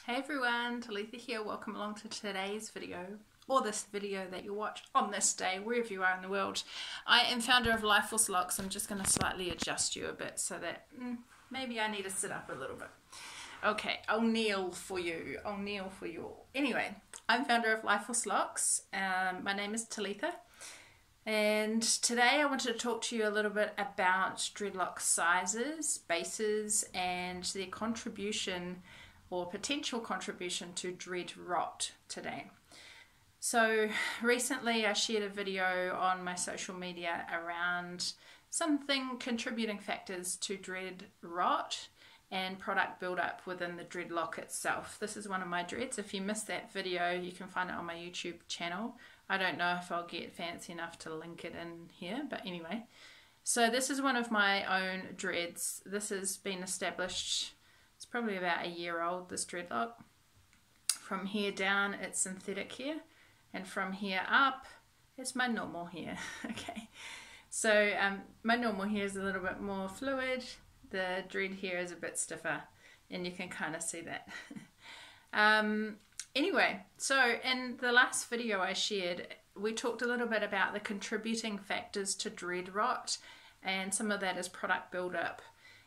Hey everyone, Talitha here. Welcome along to today's video, or this video that you watch on this day, wherever you are in the world. I am founder of Lifeless Locks. I'm just going to slightly adjust you a bit so that maybe I need to sit up a little bit. Okay, I'll kneel for you. I'll kneel for you all. Anyway, I'm founder of Lifeless Locks. My name is Talitha. And today I wanted to talk to you a little bit about dreadlock sizes, bases, and their contribution or potential contribution to dread rot today. So recently I shared a video on my social media around something contributing factors to dread rot and product buildup within the dreadlock itself. This is one of my dreads. If you missed that video, you can find it on my YouTube channel. I don't know if I'll get fancy enough to link it in here, but anyway. So this is one of my own dreads. This has been established, it's probably about a year old, this dreadlock. From here down, it's synthetic hair, and from here up, it's my normal hair. Okay, so my normal hair is a little bit more fluid. The dread hair is a bit stiffer, and you can kind of see that. Anyway, so in the last video I shared, we talked a little bit about the contributing factors to dread rot, and some of that is product buildup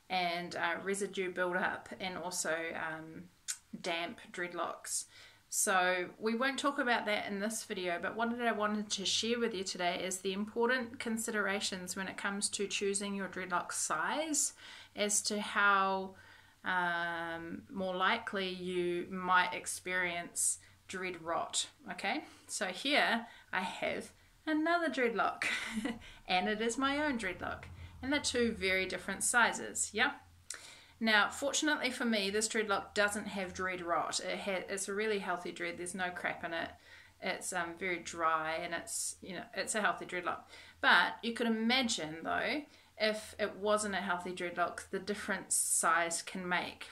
and residue buildup, and also damp dreadlocks. So we won't talk about that in this video, but what I wanted to share with you today is the important considerations when it comes to choosing your dreadlock size as to how more likely you might experience dread rot. Okay, so here I have another dreadlock and it is my own dreadlock, and they're two very different sizes. Yeah, now fortunately for me, this dreadlock doesn't have dread rot. It's a really healthy dread. There's no crap in it. It's very dry, and it's, you know, it's a healthy dreadlock. But you could imagine though, if it wasn't a healthy dreadlock, the different size can make.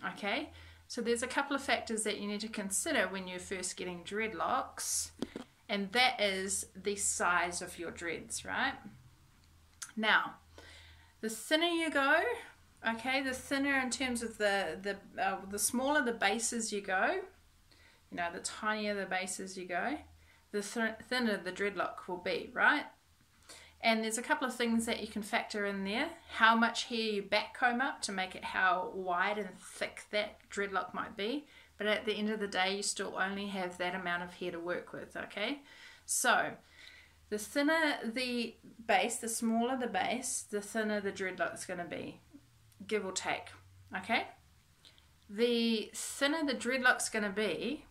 Okay, so there's a couple of factors that you need to consider when you're first getting dreadlocks, and that is the size of your dreads, right? Now, the thinner you go, okay, the thinner in terms of the smaller the bases you go, you know, the tinier the bases you go, the thinner the dreadlock will be, right? And there's a couple of things that you can factor in there. How much hair you backcomb up to make it how wide and thick that dreadlock might be. But at the end of the day, you still only have that amount of hair to work with, okay? So, the thinner the base, the smaller the base, the thinner the dreadlock's going to be, give or take, okay? The thinner the dreadlock's going to be,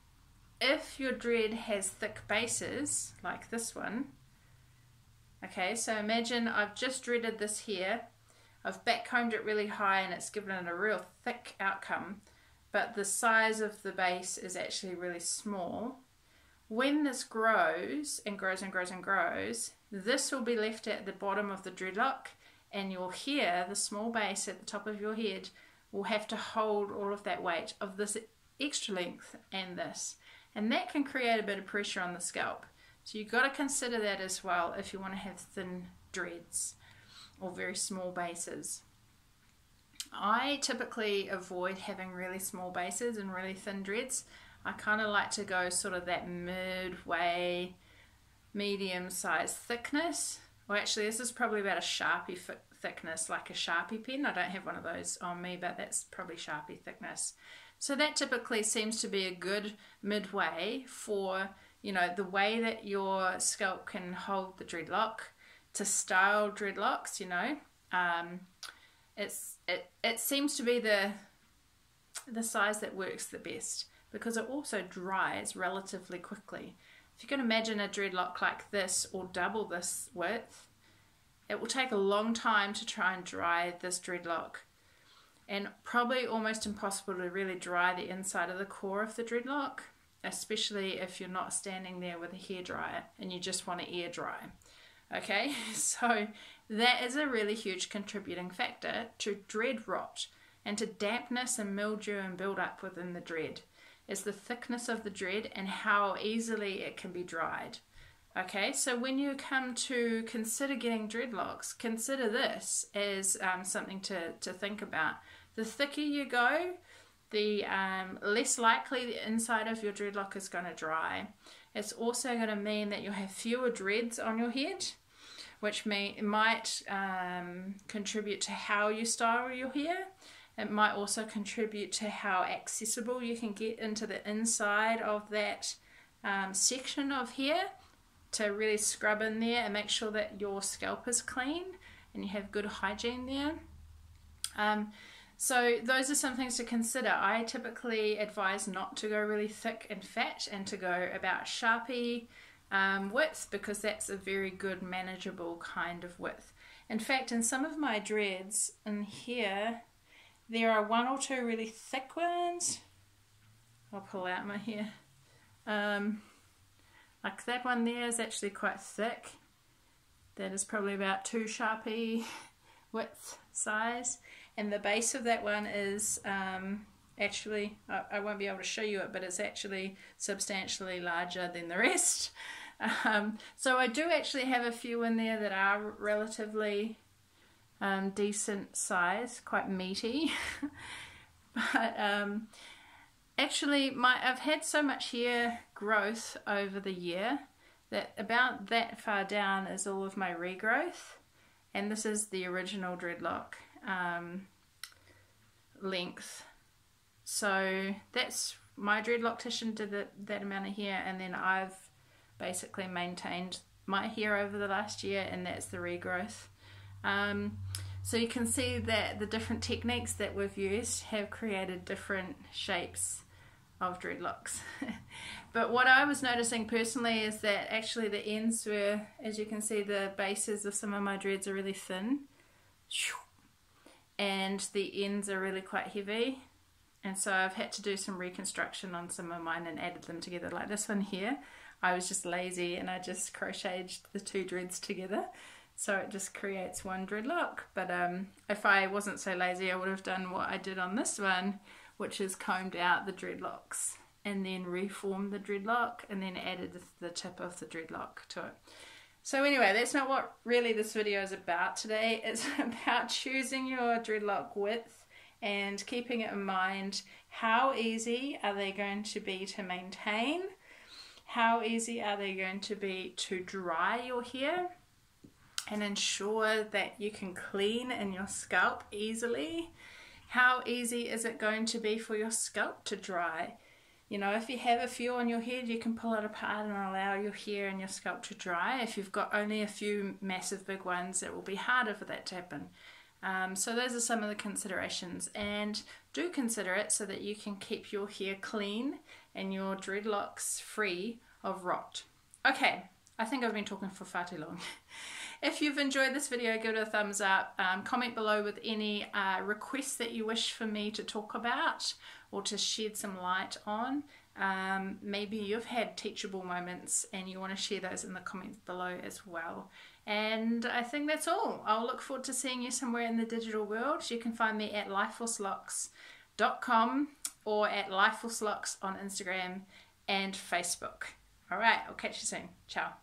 if your dread has thick bases, like this one. Okay, so imagine I've just dreaded this here, I've backcombed it really high and it's given it a real thick outcome, but the size of the base is actually really small. When this grows and grows and grows and grows, this will be left at the bottom of the dreadlock, and your hair, the small base at the top of your head, will have to hold all of that weight of this extra length and this. And that can create a bit of pressure on the scalp. So you've got to consider that as well if you want to have thin dreads or very small bases. I typically avoid having really small bases and really thin dreads. I kind of like to go sort of that midway, medium size thickness. Well, actually this is probably about a Sharpie thickness, like a Sharpie pen. I don't have one of those on me, but that's probably Sharpie thickness. So that typically seems to be a good midway for, you know, the way that your scalp can hold the dreadlock, to style dreadlocks, you know. It seems to be the size that works the best, because it also dries relatively quickly. If you can imagine a dreadlock like this, or double this width, it will take a long time to try and dry this dreadlock, and probably almost impossible to really dry the inside of the core of the dreadlock, especially if you're not standing there with a hairdryer and you just want to air dry. Okay, so that is a really huge contributing factor to dread rot and to dampness and mildew and build up within the dread, is the thickness of the dread and how easily it can be dried. Okay, so when you come to consider getting dreadlocks, consider this as something to think about. The thicker you go, the less likely the inside of your dreadlock is going to dry. It's also going to mean that you'll have fewer dreads on your head, which might contribute to how you style your hair. It might also contribute to how accessible you can get into the inside of that section of hair, to really scrub in there and make sure that your scalp is clean and you have good hygiene there. So those are some things to consider. I typically advise not to go really thick and fat and to go about Sharpie width, because that's a very good manageable kind of width. In fact, in some of my dreads in here, there are one or two really thick ones. I'll pull out my hair. Like that one there is actually quite thick. That is probably about 2 Sharpie width size. And the base of that one is actually, I won't be able to show you it, but it's actually substantially larger than the rest. So I do actually have a few in there that are relatively decent size, quite meaty. But actually I've had so much hair growth over the year that about that far down is all of my regrowth, and this is the original dreadlock length. So that's my dreadloctician did that amount of hair, and then I've basically maintained my hair over the last year, and that's the regrowth. So you can see that the different techniques that we've used have created different shapes of dreadlocks. But what I was noticing personally is that actually the ends were, as you can see, the bases of some of my dreads are really thin, and the ends are really quite heavy, and so I've had to do some reconstruction on some of mine and added them together. Like this one here, I was just lazy and I just crocheted the 2 dreads together, so it just creates one dreadlock. But if I wasn't so lazy, I would have done what I did on this one, which is combed out the dreadlocks and then reformed the dreadlock and then added the tip of the dreadlock to it. So anyway, that's not what really this video is about today. It's about choosing your dreadlock width and keeping it in mind, how easy are they going to be to maintain? How easy are they going to be to dry your hair and ensure that you can clean in your scalp easily? How easy is it going to be for your scalp to dry? You know, if you have a few on your head, you can pull it apart and allow your hair and your scalp to dry. If you've got only a few massive big ones, it will be harder for that to happen. So those are some of the considerations, and do consider it so that you can keep your hair clean and your dreadlocks free of rot. Okay, I think I've been talking for far too long. If you've enjoyed this video, give it a thumbs up. Comment below with any requests that you wish for me to talk about or to shed some light on. Maybe you've had teachable moments and you want to share those in the comments below as well. And I think that's all. I'll look forward to seeing you somewhere in the digital world. You can find me at lifeforcelocks.com or at lifeforcelocks on Instagram and Facebook. All right, I'll catch you soon. Ciao.